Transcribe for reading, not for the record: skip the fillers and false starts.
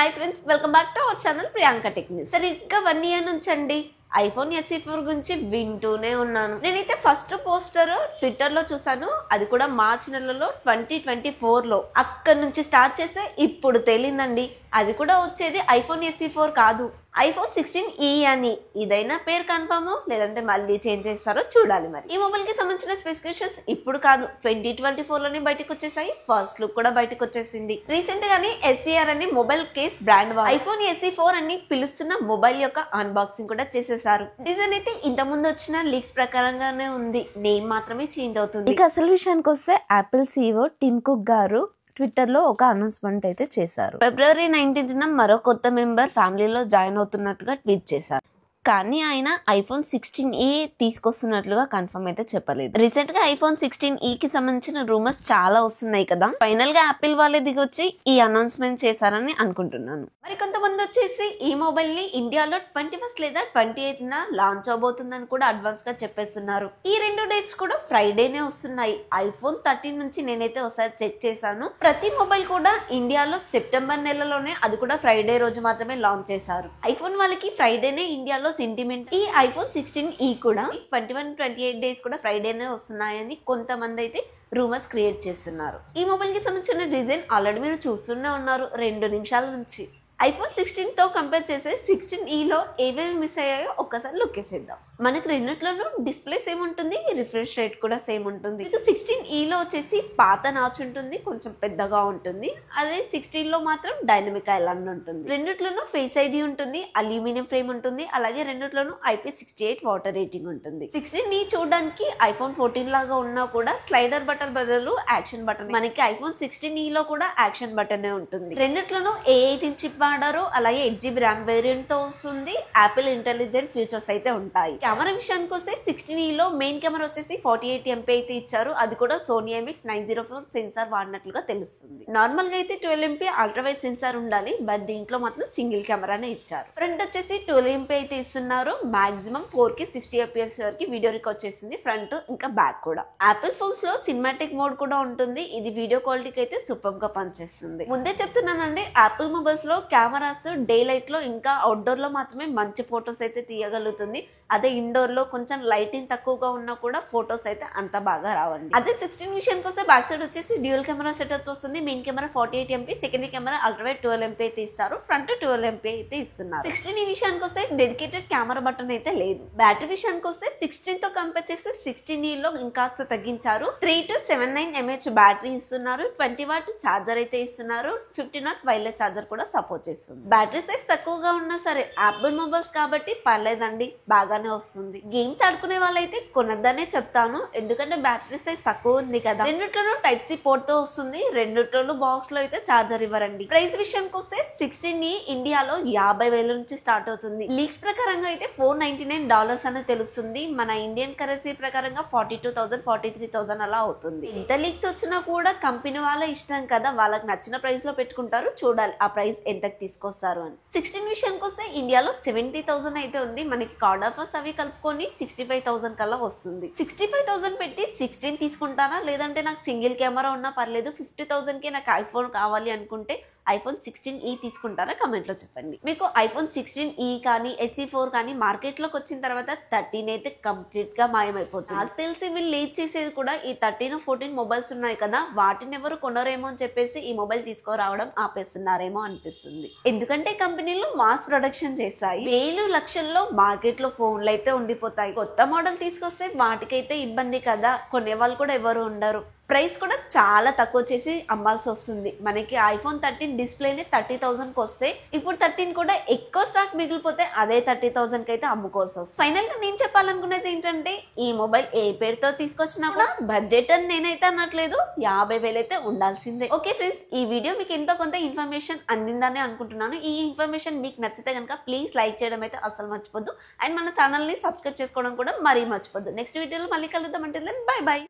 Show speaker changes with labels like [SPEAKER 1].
[SPEAKER 1] Hi friends, welcome back to our channel Priyanka tech news. సరిగ్గా 1 year నుంచి అండి iPhone SE4 గురించి వింటూనే ఉన్నాను. నేనైతే ఫస్ట్ పోస్టర్ ట్విట్టర్ లో చూసాను, అది కూడా మార్చ్ నెలలో 2024లో. అక్కడ నుంచి స్టార్ట్ చేస్తే ఇప్పుడు తేలిందండి, అది కూడా వచ్చేది ఐఫోన్ SE4 కాదు, ఐఫోన్ 16e అని. ఇదైనా పేరు కన్ఫర్మ్ లేదంటే మళ్ళీ చేంజ్ చేస్తారో చూడాలి. మరి ఈ మొబైల్ కి సంబంధించిన స్పెసిఫికేషన్స్ ఇప్పుడు కాదు, 2024లోనే బయటకు వచ్చేసాయి. ఫస్ట్ లుక్ కూడా బయటకు వచ్చేసింది. రీసెంట్ గానే SER అని mobile case brand iPhone SE4 అని పిలుస్తున్న మొబైల్ యొక్క అన్బాక్సింగ్ కూడా చేసేసారు. డిజైన్ అయితే ఇంత ముందు వచ్చిన లీక్స్ ప్రకారంగానే ఉంది, నేమ్ మాత్రమే చేంజ్ అవుతుంది. ఇక అసలు విషయానికి వస్తే యాపిల్ CEO టిమ్ కుక్ గారు ట్విట్టర్ లో ఒక అనౌన్స్మెంట్ అయితే చేశారు. February 19th మరో కొత్త మెంబర్ ఫ్యామిలీలో జాయిన్ అవుతున్నట్టుగా ట్వీట్ చేశారు. కానీ ఆయన ఐఫోన్ 16e తీసుకొస్తున్నట్లుగా కన్ఫర్మ్ అయితే చెప్పలేదు. రీసెంట్ గా ఐఫోన్ 16e కి సంబంధించిన రూమర్స్ చాలా వస్తున్నాయి కదా. ఫైనల్ గా యాపిల్ వాళ్ళే దిగొచ్చి ఈ అనౌన్స్మెంట్ చేశారని అనుకుంటున్నాను. మరి కొంతమంది వచ్చేసి ఈ మొబైల్ ని ఇండియాలో 21st లేదా 28th లాంచ్ అవబోతుందని కూడా అడ్వాన్స్ గా చెప్పేస్తున్నారు. ఈ 2 డేట్స్ కూడా ఫ్రైడేనే వస్తున్నాయి. ఐఫోన్ 13 నుంచి నేనైతే ఒకసారి చెక్ చేశాను, ప్రతి మొబైల్ కూడా ఇండియాలో సెప్టెంబర్ నెలలోనే, అది కూడా ఫ్రైడే రోజు మాత్రమే లాంచ్ చేశారు. ఐఫోన్ వాళ్ళకి ఫ్రైడేనే ఇండియాలో సెంటిమెంట్. ఈ ఐఫోన్ 16e కూడా 21-28 డేస్ కూడా ఫ్రైడేనే వస్తున్నాయని కొంతమంది అయితే రూమర్స్ క్రియేట్ చేస్తున్నారు. ఈ మొబైల్ కి సంబంధించిన డిజైన్ ఆల్రెడీ మీరు చూస్తూనే ఉన్నారు 2 నిమిషాల నుంచి. ఐఫోన్ 16 తో కంపేర్ చేస్తే 16eలో ఏవేవి మిస్ అయ్యాయో ఒక్కసారి లుక్ వేసేద్దాం. మనకి రెండిట్లోనూ డిస్ప్లే సేమ్ ఉంటుంది, రిఫ్రెష్ రేట్ కూడా సేమ్ ఉంటుంది. 16eలో వచ్చేసి పాత నాచ్ ఉంటుంది, కొంచెం పెద్దగా ఉంటుంది. అదే 16లో మాత్రం డైనమిక్ ఐలాండ్ ఉంటుంది. రెండిట్లోనూ ఫేస్ ఐడి ఉంటుంది, అల్యూమినియం ఫ్రేమ్ ఉంటుంది, అలాగే రెండిట్లోనూ IP68 వాటర్ రేటింగ్ ఉంటుంది. 16e చూడడానికి ఐఫోన్ 14 లాగా ఉన్నా కూడా స్లైడర్ బటన్ బదులు యాక్షన్ బటన్. మనకి ఐఫోన్ 16eలో కూడా యాక్షన్ బటన్ ఉంటుంది. రెండిట్లోనూ A18 చిప్ వాడారు, అలాగే 8GB ర్యామ్ వేరియంట్ తో వస్తుంది. యాపిల్ ఇంటెలిజెంట్ ఫీచర్స్ అయితే ఉంటాయి. కెమెరా విషయానికి వస్తే 16eలో మెయిన్ కెమెరా వచ్చేసి 48MP అయితే ఇచ్చారు, అది కూడా సోనీ IMX904 సెన్సార్ వాడినట్లుగా తెలుస్తుంది. నార్మల్ గా అయితే 12MP అల్ట్రా వైడ్ సెన్సార్ ఉండాలి, బట్ దీంట్లో మాత్రం సింగిల్ కెమెరానే ఇచ్చారు. ఫ్రంట్ వచ్చేసి 12MP అయితే ఇస్తున్నారు. మాక్సిమం 4K 60fps వరకు వీడియో రికార్డ్ చేస్తుంది, ఫ్రంట్ ఇంకా బ్యాక్ కూడా. యాపిల్ ఫోన్స్ లో సినిమాటిక్ మోడ్ కూడా ఉంటుంది, ఇది వీడియో క్వాలిటీకి అయితే సూపర్ గా పనిచేస్తుంది. ముందే చెప్తున్నానండి, యాపిల్ మొబైల్స్ లో కెమెరాస్ డే లైట్ లో ఇంకా అవుట్డోర్ లో మాత్రమే మంచి ఫొటోస్ అయితే తీయగలుగుతుంది. అదే ఇండోర్ లో కొంచెం లైటింగ్ తక్కువగా ఉన్నా కూడా ఫొటోస్ అయితే అంత బాగా రావండి. అదే 16 విషయానికి వస్తే బ్యాక్ సైడ్ వచ్చేసి డ్యూయల్ కెమెరా సెటప్ వస్తుంది. Main camera 48MP, secondary camera ultra wide 12MP అయితే ఇస్తారు, ఫ్రంట్ 12MP అయితే ఇస్తున్నారు. 16 విషయానికి వస్తే డెడికేటెడ్ కెమెరా బటన్ అయితే లేదు. బ్యాటరీ విషయానికి వస్తే 16 తో కంపేర్ చేస్తే 16eలో ఇంకాస్త తగ్గించారు. 3 to 790mAh బ్యాటరీ ఇస్తున్నారు, 20W ఛార్జర్ అయితే ఇస్తున్నారు, 15W వైర్లెస్ ఛార్జర్ కూడా సపోర్ట్ చేస్తుంది. బ్యాటరీ సైజ్ తక్కువగా ఉన్నా సరే యాపిల్ మొబైల్స్ కాబట్టి పర్లేదండి, బాగానే వస్తుంది. గేమ్స్ ఆడుకునే వాళ్ళైతే కొనద్దనే చెప్తాను, ఎందుకంటే బ్యాటరీ సైజ్ తక్కువ ఉంది కదా. రెండిట్లోనూ Type-C పోర్ట్ తో వస్తుంది, రెండిట్లోనూ బాక్స్ లో అయితే ఛార్జర్ ఇవ్వరండి. ప్రైస్ విషయానికి వస్తే 16e ఇండియాలో 50,000 నుంచి స్టార్ట్ అవుతుంది. లీక్స్ ప్రకారంగా అయితే $499 అని తెలుస్తుంది. మన ఇండియన్ కరెన్సీ ప్రకారంగా 42,000 43,000 అలా అవుతుంది. ఇంత లీక్స్ వచ్చినా కూడా కంపెనీ వాళ్ళ ఇష్టం కదా, వాళ్ళకి నచ్చిన ప్రైస్ లో పెట్టుకుంటారు. చూడాలి ఆ ప్రైస్ ఎంతకు తీసుకొస్తారు అని. 16 విషయానికి వస్తే ఇండియాలో 70,000 అయితే ఉంది. మనకి కార్డ్ ఆఫర్స్ అవి కలుపుకొని 65,000 కల్లా వస్తుంది. 65,000 పెట్టి 16 తీసుకుంటారా, లేదంటే నాకు సింగిల్ కెమెరా ఉన్నా పర్లేదు 50,000కి నాకు ఐఫోన్ కావాలి అనుకుంటే ఐఫోన్ 16e తీసుకుంటారా, కమెంట్ లో చెప్పండి. మీకు ఐఫోన్ 16e కానీ SE4 కానీ మార్కెట్ లోకి వచ్చిన తర్వాత 13 అయితే కంప్లీట్ గా మాయమైపోతుంది. నాకు తెలిసి వీళ్ళు లీడ్ చేసేది కూడా ఈ 13, 14 మొబైల్స్ ఉన్నాయి కదా, వాటిని ఎవరు కొనరేమో అని చెప్పేసి ఈ మొబైల్ తీసుకురావడం ఆపేస్తున్నారేమో అనిపిస్తుంది. ఎందుకంటే కంపెనీలు మాస్ ప్రొడక్షన్ చేస్తాయి, వేలు లక్షల్లో మార్కెట్ లో ఫోన్లు అయితే ఉండిపోతాయి. కొత్త మోడల్ తీసుకొస్తే వాటికైతే ఇబ్బంది కదా, కొనే వాళ్ళు కూడా ఎవరు ఉండరు. ప్రైస్ కూడా చాలా తక్కువ చేసి అమ్మాల్సి వస్తుంది. మనకి ఐఫోన్ 13 డిస్ప్లేనే 30,000కి వస్తే ఇప్పుడు 13 కూడా ఎక్కువ స్టాక్ మిగిలిపోతే అదే 30,000కి అయితే అమ్ముకోవాల్సి వస్తుంది. ఫైనల్ గా నేను చెప్పాలనుకునేది ఏంటంటే, ఈ మొబైల్ ఏ పేరుతో తీసుకొచ్చినా కూడా బడ్జెట్ అని నేనైతే అనట్లేదు, 50,000 అయితే ఉండాల్సిందే. ఓకే ఫ్రెండ్స్, ఈ వీడియో మీకు ఎంతో కొంత ఇన్ఫర్మేషన్ అందిందని అనుకుంటున్నాను. ఈ ఇన్ఫర్మేషన్ మీకు నచ్చితే కనుక ప్లీజ్ లైక్ చేయడం అయితే అసలు మర్చిపోద్దు, అండ్ మన ఛానల్ ని సబ్స్క్రైబ్ చేసుకోవడం కూడా మరీ మర్చిపోద్దు. నెక్స్ట్ వీడియోలో మళ్ళీ కలుద్దాం, అంటే బై బై.